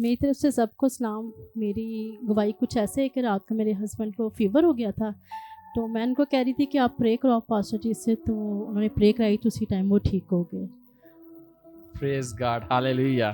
मेरी तरफ से सबको सलाम। मेरी गवाही कुछ ऐसे है कि रात को मेरे हस्बैंड को फ़ीवर हो गया था, तो मैं उनको कह रही थी कि आप प्रे करो पास्टर जी से, तो उन्होंने प्रे कराई तो उसी टाइम वो ठीक हो गए। Praise God, hallelujah.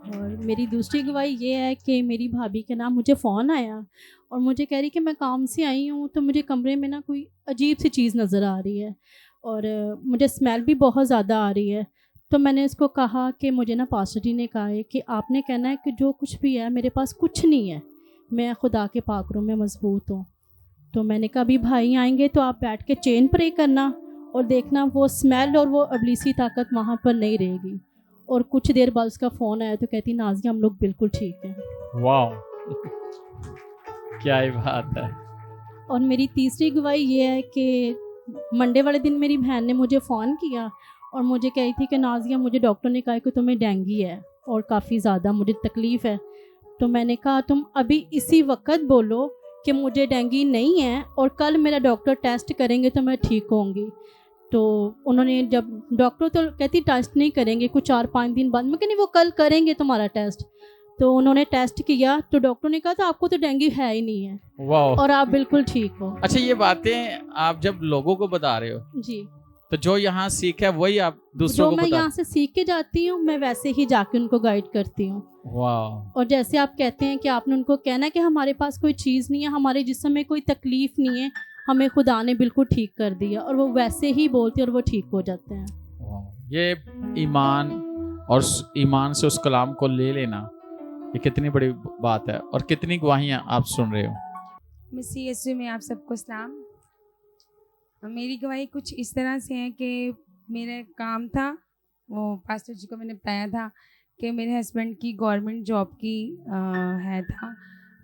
और मेरी दूसरी गवाही ये है कि मेरी भाभी के नाम मुझे फ़ोन आया और मुझे कह रही कि मैं काम से आई हूँ, तो मुझे कमरे में ना कोई अजीब सी चीज़ नज़र आ रही है और मुझे स्मेल भी बहुत ज़्यादा आ रही है। तो मैंने इसको कहा कि मुझे ना पास्टर जी ने कहा है कि आपने कहना है कि जो कुछ भी है मेरे पास कुछ नहीं है, मैं खुदा के पाक रूम में मजबूत हूँ। तो मैंने कहा अभी भाई आएंगे तो आप बैठ के चेन प्रे करना और देखना वो स्मेल और वो अबलीसी ताकत वहाँ पर नहीं रहेगी। और कुछ देर बाद उसका फ़ोन आया तो कहती नाज़िया हम लोग बिल्कुल ठीक हैं। वाह, क्या ही बात है। और मेरी तीसरी गवाही ये है कि मंडे वाले दिन मेरी बहन ने मुझे फ़ोन किया और मुझे कही थी कि नाज़िया मुझे डॉक्टर ने कहा कि तुम्हें डेंगू है और काफ़ी ज़्यादा मुझे तकलीफ़ है। तो मैंने कहा तुम अभी इसी वक्त बोलो कि मुझे डेंगू नहीं है और कल मेरा डॉक्टर टेस्ट करेंगे तो मैं ठीक होंगी। तो उन्होंने जब डॉक्टर तो कहती टेस्ट नहीं करेंगे, कुछ 4-5 दिन बाद। मैं कह नहीं वो कल करेंगे तुम्हारा टेस्ट। तो उन्होंने टेस्ट किया तो डॉक्टर ने कहा था आपको तो डेंगू है ही नहीं है वाह, और आप बिल्कुल ठीक हो। अच्छा ये बातें आप जब लोगों को बता रहे हो जी, तो जो यहाँ सीखा है वही आप दूसरों जो को मैं बता। यहाँ से सीख के जाती हूँ मैं वैसे ही जाके उनको गाइड करती हूँ। वाह, और जैसे आप कहते हैं कि आपने उनको कहना है कि हमारे पास कोई चीज़ नहीं है, हमारे जिस्म में कोई तकलीफ़ नहीं है, हमें खुदा ने बिल्कुल ठीक कर दिया, और वो वैसे ही बोलते और वो ठीक हो जाते हैं। वाह। ये ईमान और ईमान से उस कलाम को ले लेना, ये कितनी बड़ी बात है और कितनी गवाहियां आप सुन रहे हो। मसीह यीशु में आप सबको सलाम। मेरी गवाही कुछ इस तरह से है कि मेरा काम था, वो पास्टर जी को मैंने बताया था कि मेरे हस्बैंड की गवर्नमेंट जॉब की है था,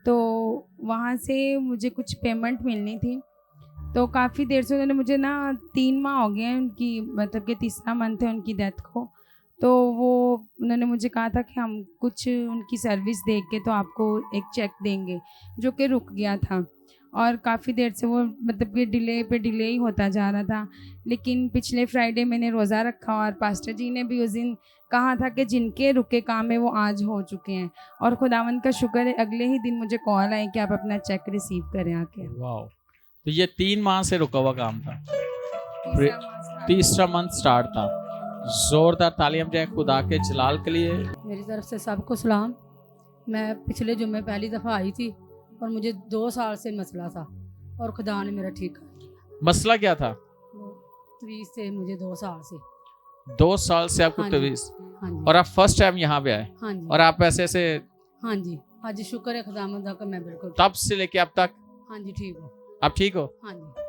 तो वहाँ से मुझे कुछ पेमेंट मिलनी थी। तो काफ़ी देर से उन्होंने मुझे ना 3 माह हो गए हैं उनकी, मतलब कि तीसरा मंथ है उनकी डेथ को। तो वो उन्होंने मुझे कहा था कि हम कुछ उनकी सर्विस देख के तो आपको एक चेक देंगे, जो कि रुक गया था और काफ़ी देर से वो मतलब कि डिले पे डिले ही होता जा रहा था। लेकिन पिछले फ्राइडे मैंने रोज़ा रखा और पास्टर जी ने भी उस दिन कहा था कि जिनके रुके काम है वो आज हो चुके हैं, और खुदावंद का शुक्र है अगले ही दिन मुझे कॉल आई कि आप अपना चेक रिसीव करें आके। वाह, तो ये 3 माह से रुका हुआ काम था, तीसरा मंथ स्टार्ट था। जोरदार तालियां जाए खुदा के जलाल के लिए। मेरी तरफ से सबको सलाम। मैं पिछले जुम्मे पहली दफ़ा आई थी और मुझे 2 साल से मसला था और खुदा ने मेरा ठीक कर दिया। मसला क्या था? तवीज़ से मुझे 2 साल से। 2 साल से आपको हाँ जी, तवीज़, हाँ जी, और आप फर्स्ट टाइम यहाँ पे आए हाँ जी, और आप ऐसे हाँ जी। आज शुक्र है खुदावंद का, मैं बिल्कुल तब से लेके अब तक हाँ जी ठीक हूँ। आप ठीक हो? हाँ जी।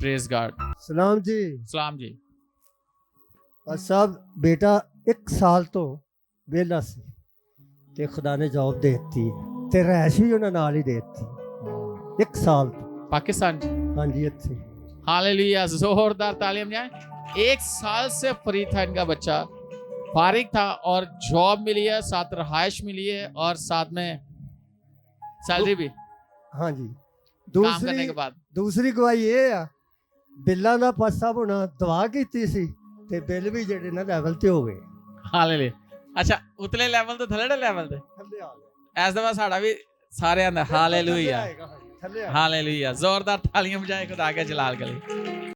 Praise God. सलाम जी। सलाम जी। और सब बेटा 1 साल तो वेला सी ते खुदा ने जॉब देती ते रैश भी उन्हें नाल ही देती 1 साल तो। पाकिस्तान जी। हाँ जी इत्थे। हालेलुया, जोरदार तालियां जाए। 1 साल से फ्री था इनका बच्चा, फारिग था और जॉब मिली है, साथ रहाइश मिली है और साथ में सैलरी भी हाँ जी। काम करने के बाद। दूसरी गवाही ये आ, बिल्लां दा पासा होना दुआ कीती सी ते बिल भी जेडे ना लेवल ते हो गए। हालेलुया। अच्छा, उतले लेवल तो थल्ले लेवल ते थल्ले आ गए। ऐस दफा साड़ा भी सारे अंदर। हालेलुया, थल्ले आएगा, थल्ले आएगा। हालेलुया। जोरदार तालियां बजाए खुदा के जलाल के लिए।